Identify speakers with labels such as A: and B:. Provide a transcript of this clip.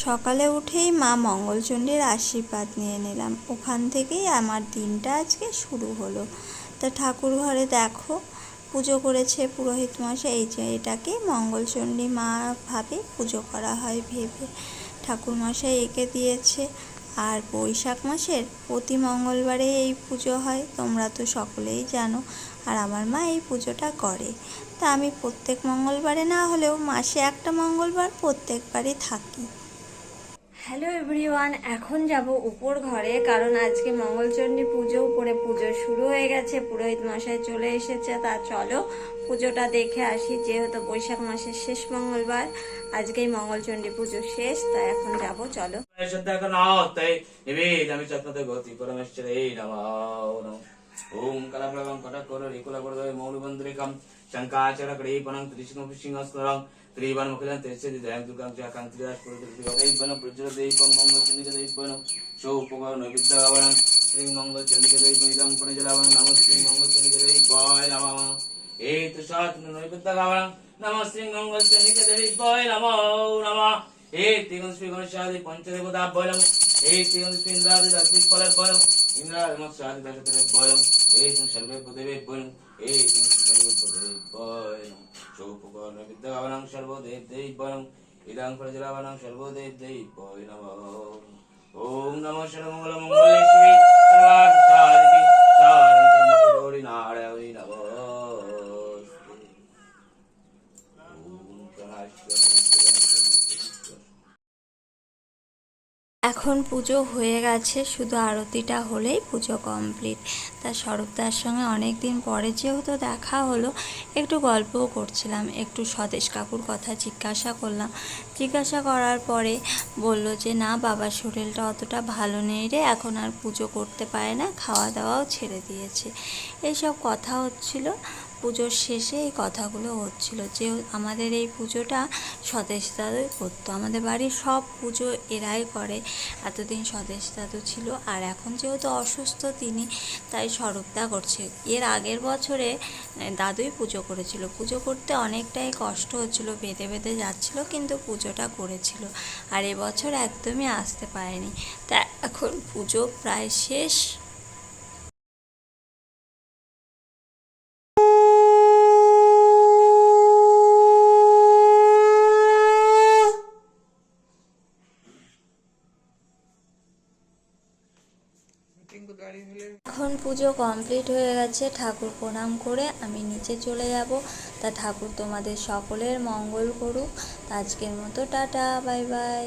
A: সকালে উঠেই মা মঙ্গলচণ্ডীর আশীর্বাদ নিয়ে নিলাম। ওখান থেকেই আমার দিনটা আজকে শুরু হলো। তা ঠাকুর ঘরে দেখো পুজো করেছে পুরোহিত মশাই। এই যে এটাকে মঙ্গলচণ্ডী মা ভাবে পুজো করা হয় ভেবে ঠাকুরমশাই এঁকে দিয়েছে। আর বৈশাখ মাসের প্রতি মঙ্গলবারে এই পুজো হয়, তোমরা তো সকলেই জানো। আর আমার মা এই পুজোটা করে। তা আমি প্রত্যেক মঙ্গলবারে না হলেও মাসে একটা মঙ্গলবার প্রত্যেকবারই থাকি। হ্যালো এভরিওয়ান, এখন যাব উপর ঘরে, কারণ আজকে মঙ্গলচণ্ডী পুজো, উপরে পুজো শুরু হয়ে গেছে, পুরোহিত মশাই চলে এসেছে। তা চলো পুজোটা দেখে আসি। যেহেতু বৈশাখ মাসের শেষ মঙ্গলবার, আজকেই মঙ্গলচণ্ডী পুজো শেষ, তাই এখন যাব, চলো।
B: ओम कलाप्रभं कटकोर रिकुलवर्धय मौलबंद्रिकं शंकाचरकड़ीपनं त्रिशंकुसिंहस्करं त्रिवनमुखिलं तेजस्विदयं दुर्गं चाकं त्रिदासपुरदिवं प्रज्वलदीपं मंगलचंडिकदीपं शोपगो नैवेद्यगवनं श्री मंगलचंडिकदीपं पुण्यजलावनं नमः श्री मंगलचंडिकदीपाय नमः एतसात् नैवेद्यगवनं नमः श्री मंगलचंडिकदीपाय नमो नमः एतिगं श्री गणेशादि पंचदेवताभ्यो नमः एतिगं श्री इंद्रादि दशदिक्पालभ्यो नमः इंद्रादि दशदिक्पालभ्यो एतं सर्वे पदेभ्यो एतं सर्वे पदेभ्यो शोपगो नैवेद्यगवनं सर्वदेवदेभ्यो इदं प्रज्वलनं सर्वदेवदेभ्यो नमः ओम नमः सर्वमंगलमंगले शिवे सर्वार्थसाधिके शरण्य नारायणे नमः ओम प्रणामः।
A: এখন পুজো হয়ে গেছে, শুধু আরতিটা হলেই পুজো কমপ্লিট। তা স্বরূপদার সঙ্গে অনেক দিন পরে যেহেতু দেখা হলো, একটু গল্পও করছিলাম, একটু স্বদেশ কাকুর কথা জিজ্ঞাসা করলাম। জিজ্ঞাসা করার পরে বলল যে না, বাবার শরীরটা অতটা ভালো নেই রে, এখন আর পুজো করতে পারে না, খাওয়া দাওয়াও ছেড়ে দিয়েছে। এইসব কথা হচ্ছিল। পুজোর শেষে এই কথাগুলো হচ্ছিল যে আমাদের এই পুজোটা স্বদেশ দাদুই করতো, আমাদের বাড়ির সব পুজো এরাই করে। এতদিন স্বদেশ দাদু ছিল, আর এখন যেহেতু অসুস্থ তিনি, তাই স্বরূপদা করছে। এর আগের বছরে দাদুই পুজো করেছিল। পুজো করতে অনেকটাই কষ্ট হচ্ছিল, বেঁধে বেঁধে যাচ্ছিল, কিন্তু পুজোটা করেছিল। আর এবছর একদমই আসতে পারেনি। তা এখন পুজো প্রায় শেষ। এখন পুজো কমপ্লিট হয়ে গেছে। ঠাকুর প্রণাম করে আমি নিচে চলে যাব। তা ঠাকুর তোমাদের সকলের মঙ্গল করুক। আজকের মতো টাটা, বাই বাই।